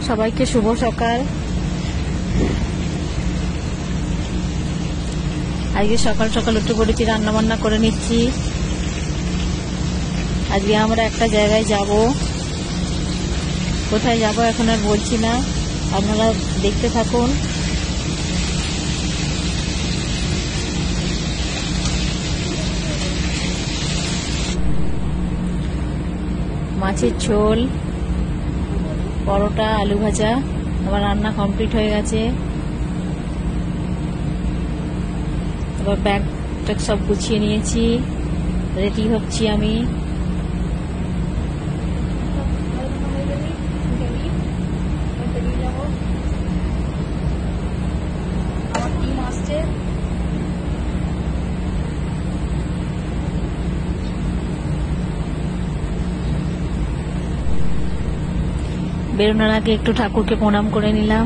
সবাইকে শুভ সকাল। আজকে সকাল সকাল উঠে পড়েছি, রান্না বান্না করে নিচ্ছি। আজকে আমরা একটা জায়গায় যাব, কোথায় যাব এখন আর বলছি না, আপনারা দেখতে থাকুন। মাছের ঝোল, পরোটা, আলু ভাজা। আমার রান্না কমপ্লিট হয়ে গেছে। এবার ব্যাগ ট্যাগ সব গুছিয়ে নিয়েছি, রেডি হচ্ছি আমি। বেরোনোর আগে একটু ঠাকুরকে প্রণাম করে নিলাম।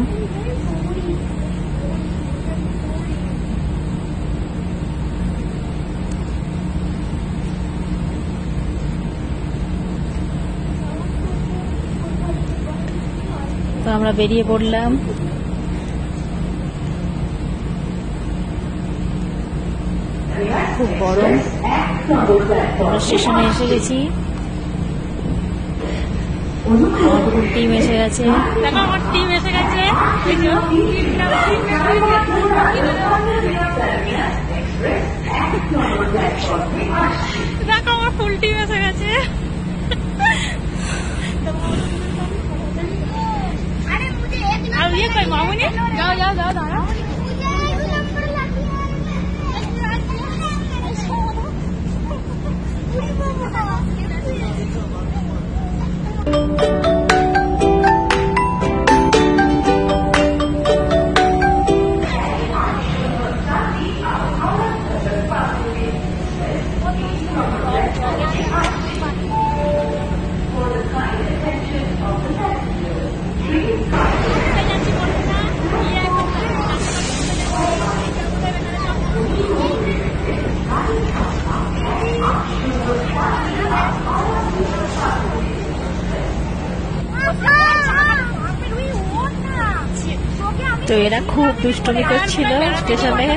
তো আমরা বেরিয়ে পড়লাম। খুব গরম, আমরা স্টেশনে এসে গেছি। আমার টিম এসে গেছে, দেখো আমার টিম এসে গেছে। দেখো আমার ফুল টিম এসে গেছে। আর ইয়ে কই মামুনি, যাও যাও যাও দাঁড়াও। তো এরা খুব দুষ্টুমি করছিল স্টেশনে।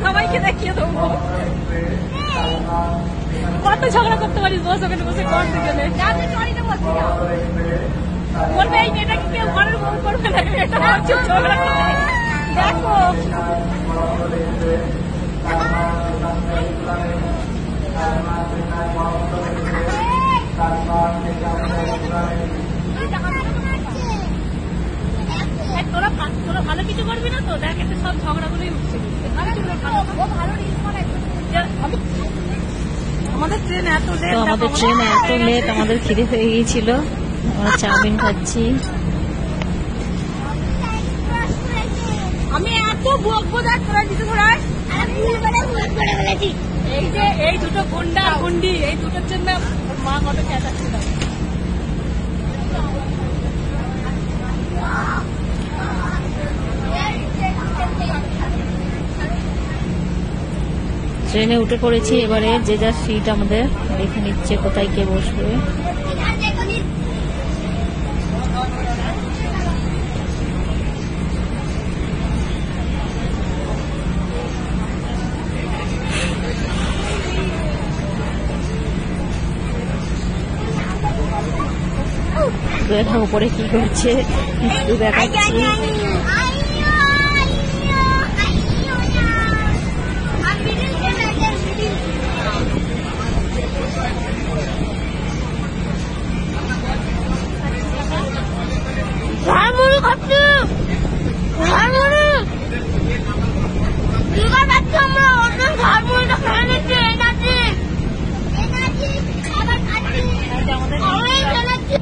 সবাইকে দেখিয়ে দেবো কত ঝগড়া করতে পারিস, বস ওখানে বসে করতে গেলে বলবে এই মেয়েটাকে কেউ ঘরের বউ করবে না, ঝগড়া দেখো। তোরা ভালো কিছু করবি না তো, দেখ এতে সব ঝগড়াগুলোই উঠছে। আমাদের ট্রেন এত লেট, আমাদের খিদে হয়ে গিয়েছিল, আমরা চাউমিন খাচ্ছি। আমি এত বকবো দেখ তোরা কিছু ঘোরায়, এই যে এই দুটো গুন্ডা গুন্ডি, এই দুটোর জন্য মা কত চেঁচাচ্ছিল। ট্রেনে উঠে পড়েছি, এবারে যে যার সিট আমাদের দেখে নিচ্ছে কোথায় কে বসবে। উপরে কি করছে দেখাচ্ছি।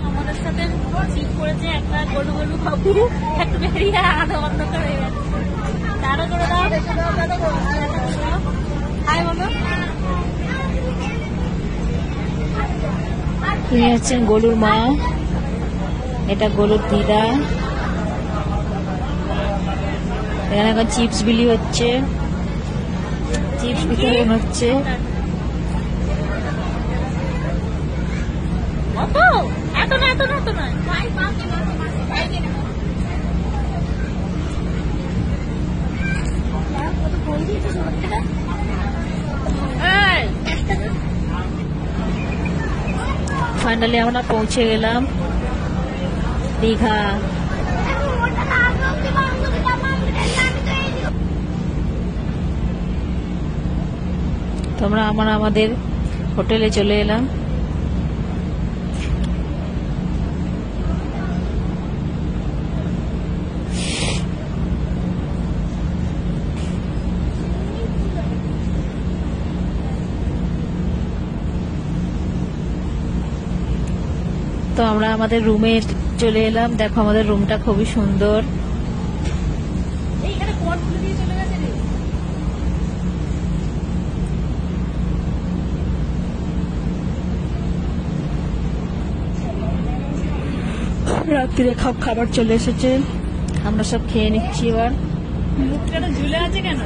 আমাদের সাথে ঠিক করেছে একটা গলু গলু বাবু, একটু বেরিয়ে আধা বন্ধ করে গেছে। তারও করে দাও, হাই বলো। তিনি হচ্ছেন গলুর মা, এটা গলুর দিদা। এখানে এখন চিপস বিলি হচ্ছে, চিপস বিতরণ হচ্ছে। কত? এত না, এত না, এত না। ফাইনালি আমরা পৌঁছে গেলাম দীঘা। তোমরা আমাদের হোটেলে চলে এলাম। তো আমরা আমাদের রুমে চলে এলাম। দেখো আমাদের রুমটা খুবই সুন্দর। রাত্রিরে খাবার চলে এসেছে, আমরা সব খেয়ে নিচ্ছি। এবার মুখটা ঝুলে আছে কেন?